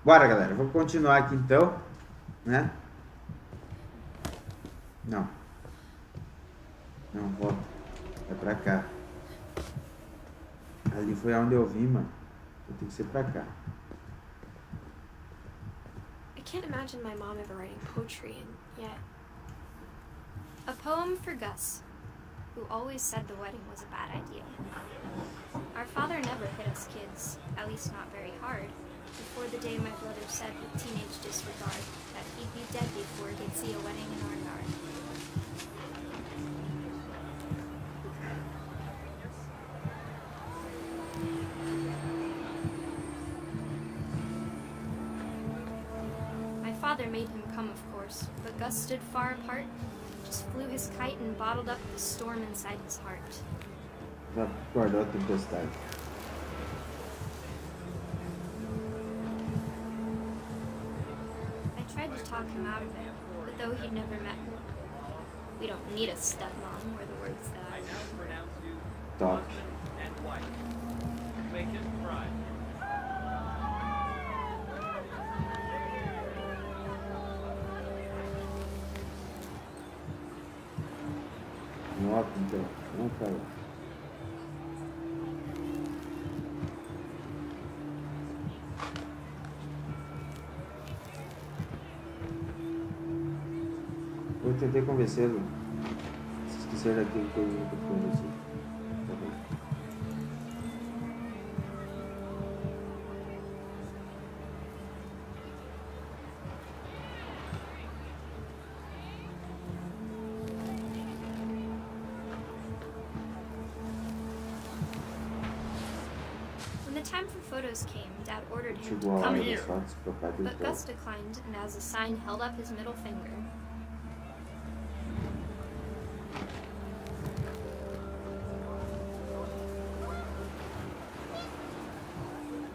Bora, galera. Vou continuar aqui então, né? Não. Não, volta. É pra cá. Ali foi onde eu vim, mano. Tem que ser pra cá. I can't imagine my mom ever writing poetry, and yet... A poem for Gus, who always said the wedding was a bad idea. Our father never hit us kids, at least not very hard, before the day my brother said with teenage disregard that he'd be dead before he'd see a wedding in our yard. My father made him come, of course, but Gus stood far apart, just flew his kite and bottled up the storm inside his heart. Guardou a tempestade. I tried to talk him out of it, but though he'd never met her, we don't need a stepmom, were the words that I used. Top. Make him cry. Nota, então. Vamos pra lá. Eu tentei convencê-lo. Se esquecer daquilo que eu nunca conheci. Tá bem. When the time for photos came, Dad ordered him Chegou to a come hora here, das fotos pro pai do but Gus declined and as a sign held up his middle finger.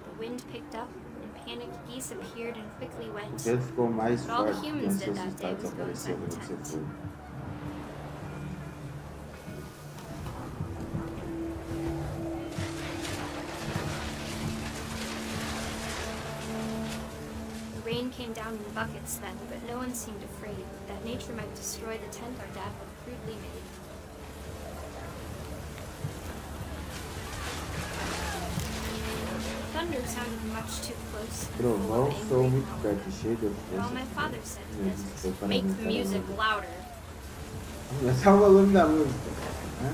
The wind picked up and panicked geese appeared and quickly went. O vento ficou mais But all the forte humans quando did seus that day resultados was go inside apareceram the onde você tent. foi. The rain came down in buckets then, but no one seemed afraid that nature might destroy the tent our dad had crudely made. The thunder sounded much too close. and full Trovão of soou angry muito power. perto, cheio de But all my força. father said to Ele this disse was, para make mim the para music mim. louder. Aumentar o volume da música, né?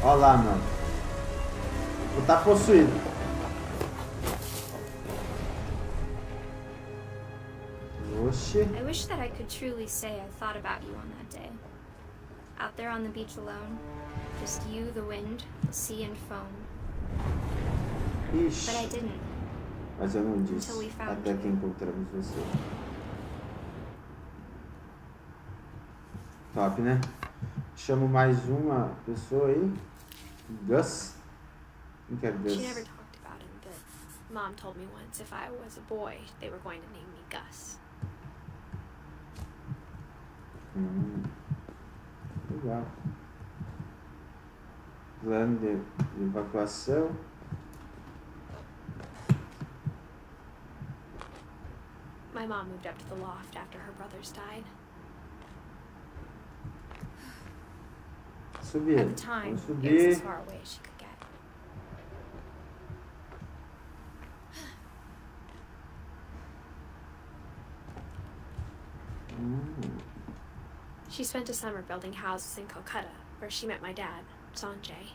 Olha lá, mano. Tu tá possuído. Oxi. I wish that I could truly say I thought about you on that day. Out there on the beach alone, just you, the wind, the sea and foam. But I Ixi. didn't. Mas eu não disse. Until we found Até you. que encontramos você. Top, né? Chamo mais uma pessoa aí. Gus. Quem quer Gus? She never talked about him, but Mom told me once if I was a boy, they were going to name me Gus. Legal. Plano de evacuação. My mom moved up to the loft after her brothers died. Subir. At the time, Vamos it was subir. as far away as she could get. She spent a summer building houses in Calcutta, where she met my dad, Sanjay.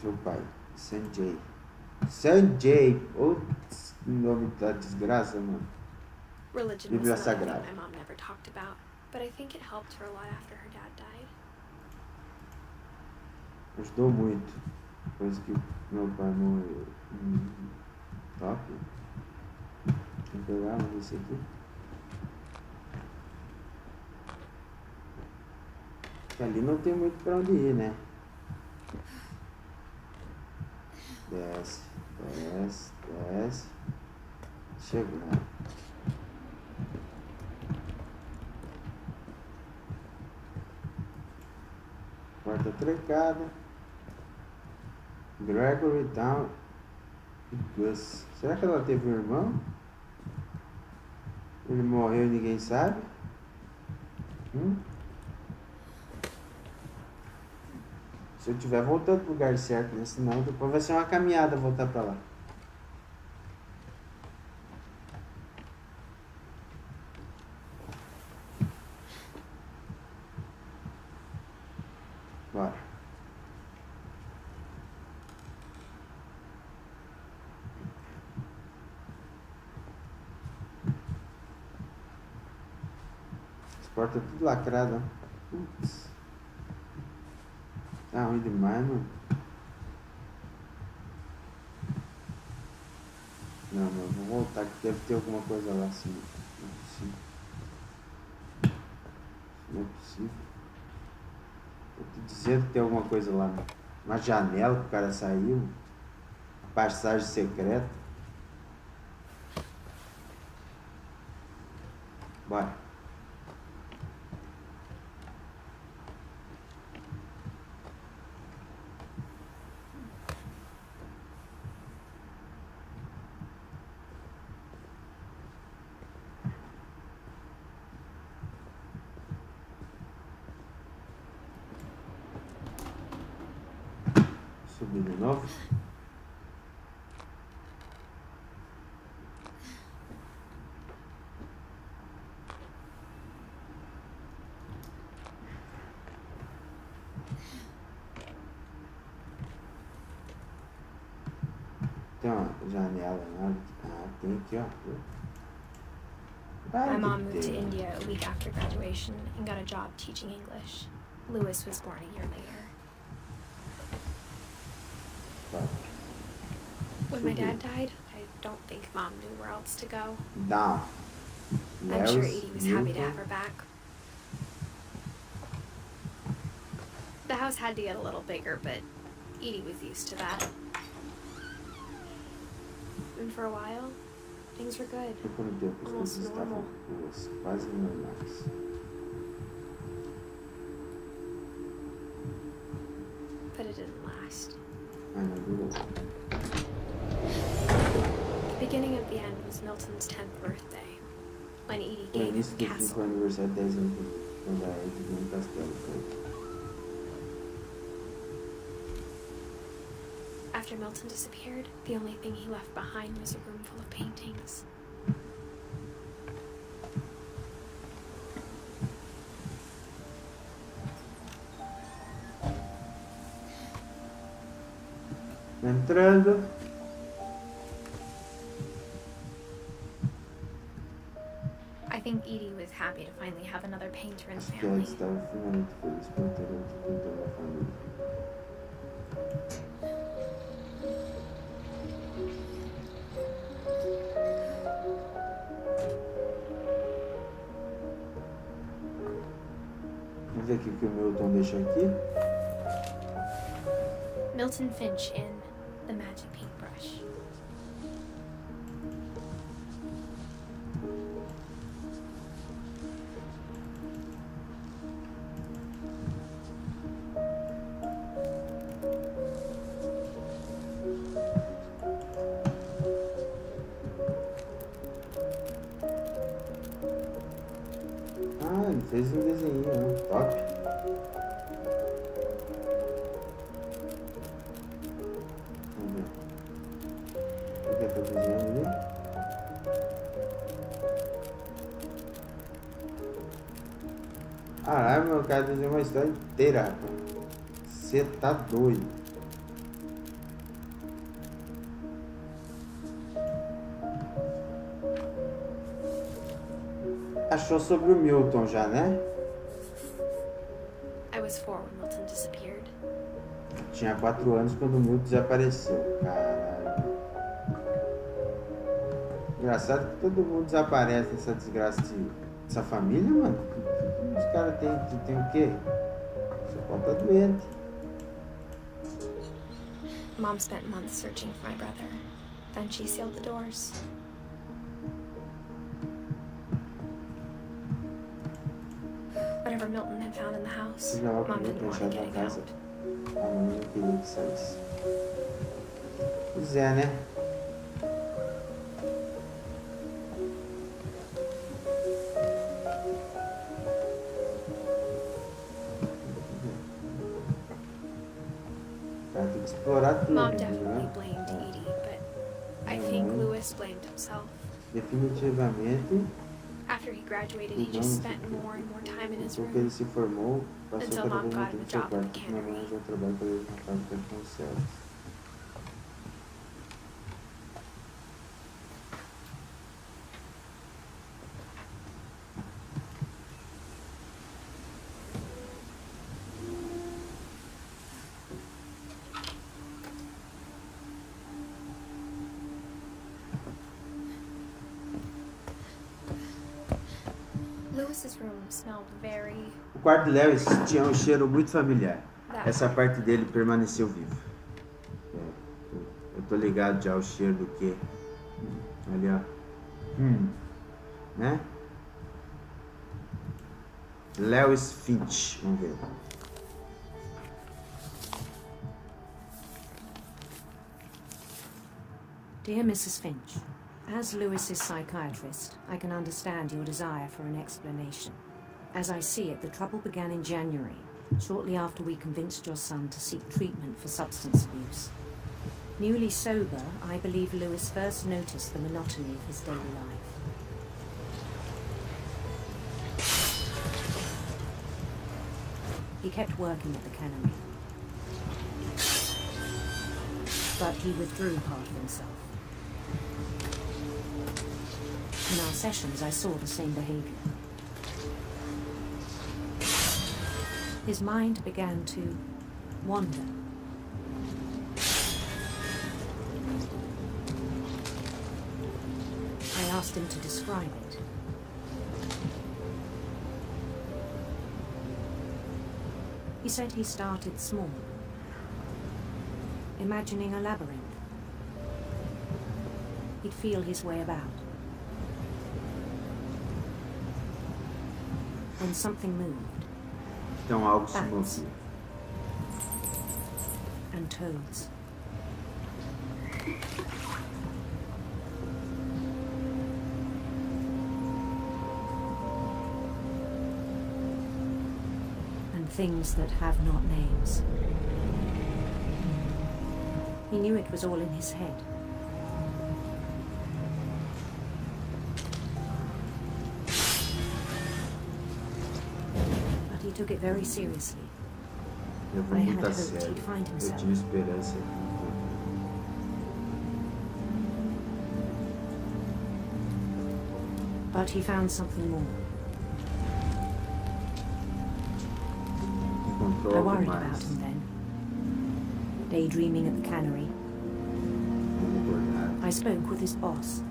Seu pai. Sanjay. Sanjay. Putz, nome da desgraça, mano. Religion Bíblia was another Sagrada. thing my mom never talked about, but I think it helped her a lot after her dad died. Ajudou muito. Depois que meu pai morreu. Top. Vou pegar um desse aqui. Que ali não tem muito pra onde ir, né? Desce. Desce, desce. Chegar. Porta trancada. Gregory, Down e Gus. Será que ela teve um irmão? Ele morreu e ninguém sabe? Se eu estiver voltando pro lugar certo, né? Senão depois vai ser uma caminhada voltar pra lá. Bora. As portas tudo lacradas. Putz. Tá ruim demais, mano. Não, mano, vou voltar que deve ter alguma coisa lá assim. Não é possível. Não é possível. Eu tô dizendo que tem alguma coisa lá. Uma janela que o cara saiu. Passagem secreta. Bora. Subir de novo. Tem uma janela lá. Ah, tem aqui, ó. My mom moved to India a week after graduation and got a job teaching English. Louis was born a year later. When my dad died, I don't think Mom knew where else to go. Down. I'm sure Edie was happy to have her back. The house had to get a little bigger, but Edie was used to that. And for a while, things were good. Almost normal. Quase normais. But it didn't last. Ai, não durou. The beginning of the end was Milton's 10th birthday, when Edie O gave início him do a fim castle. foi o aniversário de 10 anos quando a Edith veio no castelo. After Milton disappeared, the only thing he left behind was a room full of paintings. Entrando. I think Edie was happy to finally have another painter in the Acho que a family. Edith estava finalmente feliz por ter outro pintor na família. Vamos ver aqui o que o Milton deixou aqui. Milton Finch in The Magic Paintbrush. Ah, ele fez um desenho, né? Top. Vamos ver. O que eu tô desenhando ali? Caralho, meu cara desenhou uma história inteira, rapaz. Você tá doido. Achou sobre o Milton já, né? I was 4 when Milton disappeared. Tinha 4 anos quando o Milton desapareceu. Caralho. Engraçado que todo mundo desaparece nessa desgraça dessa família, mano. Os caras tem o quê? Só falta doente. Mom spent months searching for my brother. Then she sealed the doors. Whatever Milton had found in the house, Você já vai Mom comer didn't want pensado it na getting casa? out. A mãe não queria que saísse. Pois é, né? Cara, tem que explorar tudo, Mom definitely né? blamed Edie, but I think Louis blamed himself. Definitivamente, After he graduated, he just spent more and more time in his porque room. ele se formou, passou Until cada Mom vez mais got him tempo a no seu job at quarto, the que minha mãe cannery. arranjou trabalho para ele na fábrica com seus. Louis's room smelled very... O quarto de Lewis tinha um cheiro muito familiar. that Essa parte dele permaneceu viva. Eu tô ligado já ao cheiro do quê? Ali, ó. Né? Lewis Finch. Vamos ver. Dear Mrs. Finch, as Lewis's psychiatrist, I can understand your desire for an explanation. As I see it, the trouble began in January, shortly after we convinced your son to seek treatment for substance abuse. Newly sober, I believe Lewis first noticed the monotony of his daily life. He kept working at the cannery, but he withdrew part of himself. In our sessions, I saw the same behavior. His mind began to wander. I asked him to describe it. He said he started small, imagining a labyrinth. He'd feel his way about. When something moved, Então algo se Bats. movia. and toads. And things that have not names. He knew it was all in his head. But he took it very seriously. Levou I muito had a hoped sério. he'd find Eu himself. tinha esperança. But he found something more. Encontrou I algo worried mais. about him then. Daydreaming at the cannery, Acordado. I spoke with his boss,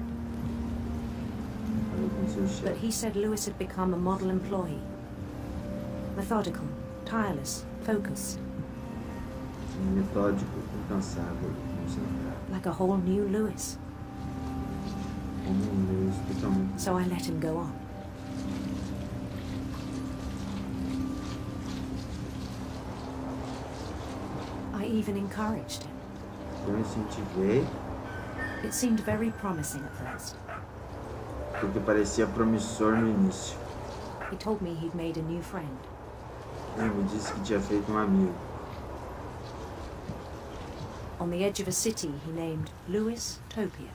Falei com seu but chefe. he said Lewis had become a model employee. Methodical, tireless, focused, Metódico, incansável, concentrado. like a whole new Lewis. Como Lewis totalmente. So I let him go on. I even encouraged him. Eu incentivei, It seemed very promising at first. porque parecia promissor no início. He told me he'd made a new friend. Ele me disse que tinha feito um amigo. On the edge of a city he named Lewis Topia.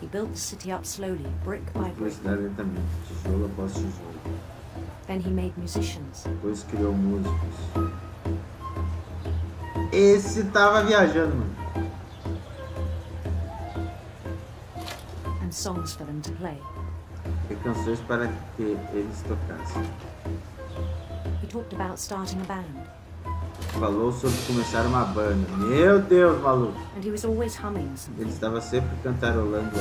He built the city up slowly, brick by brick. Velocidade lentamente, tijolo após tijolo. Then he made musicians, Depois criou músicos. Esse tava viajando, mano. and songs for them to play. E canções para que eles tocassem. He talked about starting a band, Falou sobre começar uma banda. Meu Deus, maluco. and he was always humming Ele something. estava sempre cantarolando.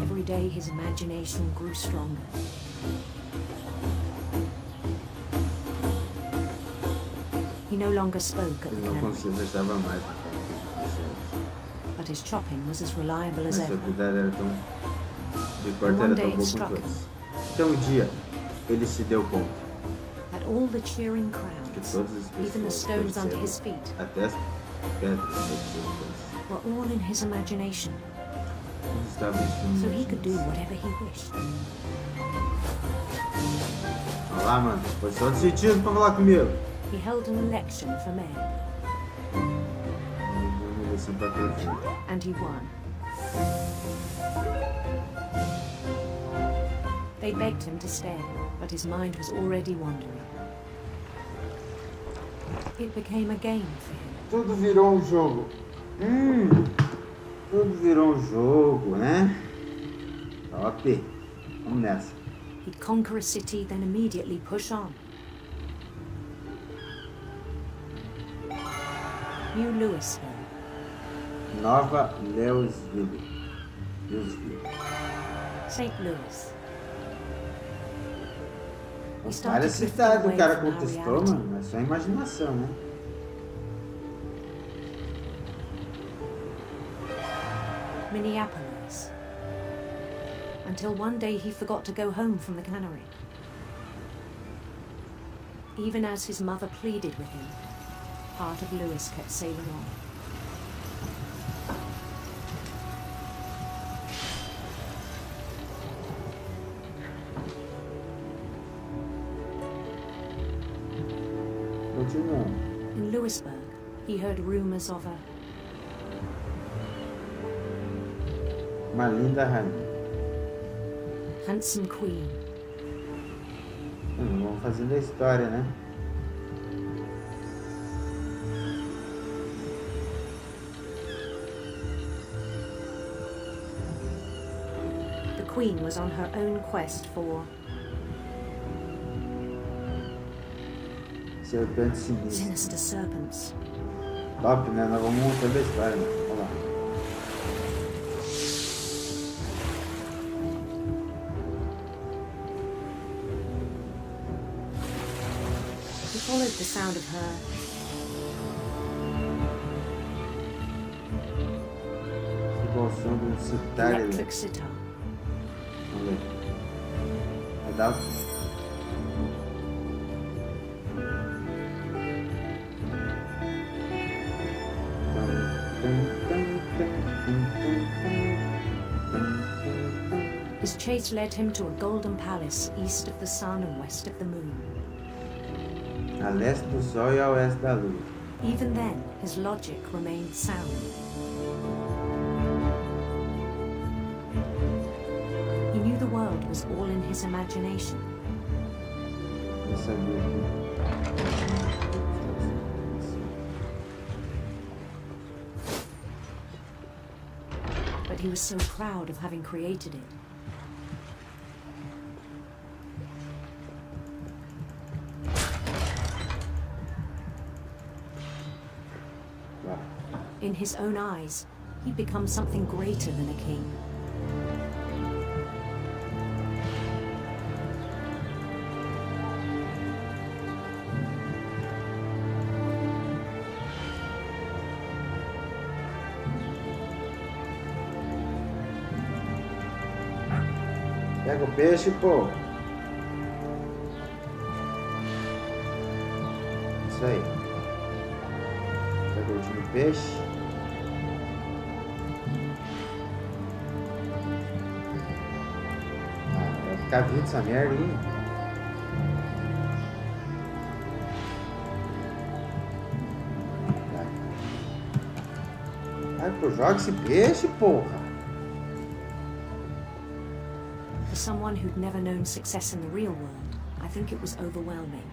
Every day his imagination grew stronger. no longer spoke at Ele the não canal, conversava mais com as pessoas. but his chopping was as reliable as Mas sua ever. habilidade era tão... de corte era tão boa quanto antes. Então um dia, ele se deu conta That all the cheering que crowds, todas as even the pessoas stones under torceram, his feet, até as pedras que were all in his imagination, estavam em so he could do whatever he wished. Olha lá, mano, foi só decidido pra falar comigo. He held an election for mayor, Uma eleição pra prefeito. and he won. They begged him to stay, but his mind was already wandering. It became a game for him. Tudo virou um jogo. Tudo virou um jogo, né? Top. Vamos nessa. He'd conquer a city, then immediately push on. New Louisville, Nova Louisville. St. Louis. We Olha a started drifting cidade, o away cara from our contestou, reality. mano. É só imaginação, né? Minneapolis. Until one day he forgot to go home from the cannery. Even as his mother pleaded with him, part of Louis kept sailing on. Continuando. In Louisburg, he heard rumors of a Uma linda rainha. handsome queen, Vamos fazendo a história, né? The queen was on her own quest for Serpente sinistra. sinister serpents. Top, né? Nós vamos montando a história, né? Olha lá. He followed the sound of her Igual o som do citar electric sitar. Vamos ver. Vai dar. His chase led him to a golden palace east of the sun and west of the moon. A leste do sol e a oeste da lua. Even then, his logic remained sound. He knew the world was all in his imagination, Eu sabia but he was so proud of having created it. In his own eyes, he'd become something greater than a king. Pega o peixe, pô. Isso aí. Pega o último peixe. Vai ficar vindo essa merda aí. Vai, pô, joga esse peixe, porra. For someone who'd never known success in the real world, I think it was overwhelming.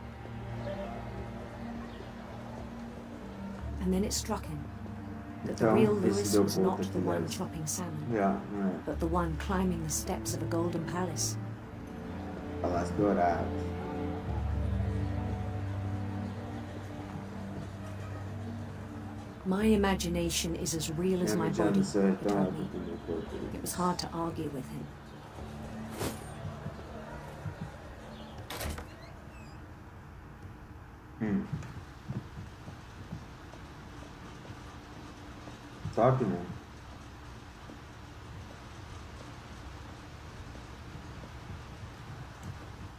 And then it struck him that the Então, real esse Louis deu was conta not the que one era. chopping salmon, Já, não é. but the one climbing the steps of a golden palace. Palácio Dourado. My imagination is as real as my Lembra de body, Anderson, he então, told me. do meu corpo. It was hard to argue with him. Top, né?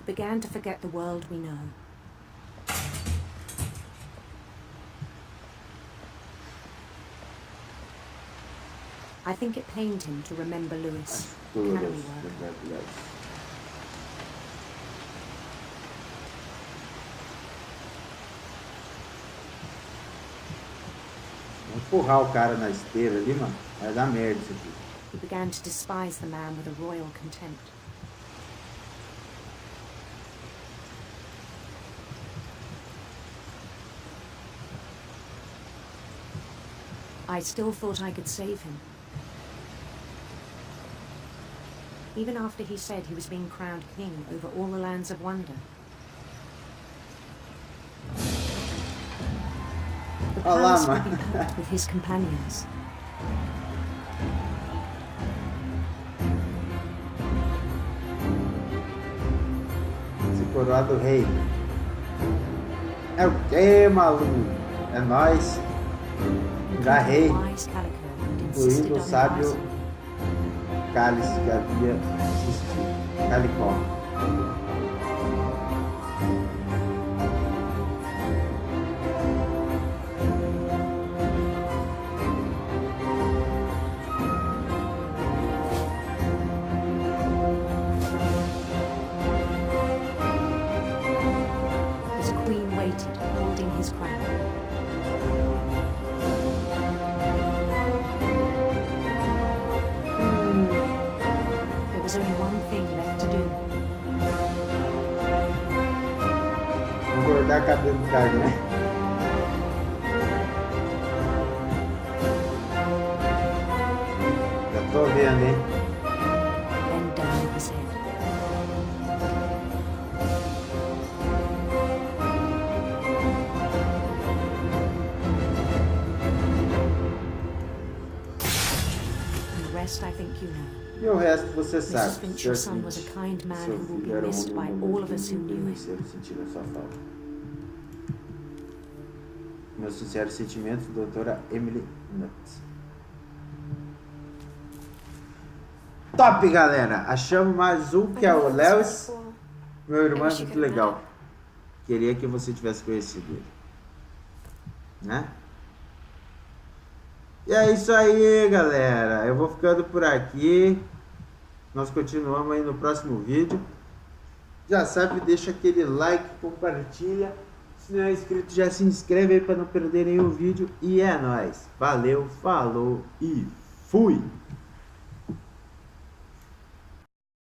Began to forget the world we know. I think it pained him to remember Lewis. Todas Cannery as work. verdades. Vamos empurrar o cara na esteira ali, mano. Vai dar merda isso aqui. He began to despise the man with a royal contempt. I still thought I could save him. Even after he said he was being crowned king over all the lands of wonder. The Olá, palace would be mano. packed with his companions. Esse coroado rei. É o que, maluco? É nóis. Já rei. Wise Calico had insisted Incluindo o on sábio passing. cálice que havia existido. Calicó. His queen waited, holding his crown. There was only one thing left to do. Engordar cabelo do cara, né? Já tô vendo, hein? Bend down his head. And the rest I think you know. E o resto você sabe. Mrs. Finch, Sr. your son, was a Finch. kind man Seu who will filho be era um missed by homem all muito of us who knew him. conheceram sentindo a sua falta. Meus sinceros sentimentos, doutora Emily Nutt. Top, galera! Achamos mais um, que é o Lewis. Meu irmão é muito legal. Queria que você tivesse conhecido ele. Né? E é isso aí, galera. Eu vou ficando por aqui. Nós continuamos aí no próximo vídeo. Já sabe, deixa aquele like, compartilha. Se não é inscrito, já se inscreve aí para não perder nenhum vídeo. E é nóis. Valeu, falou e fui!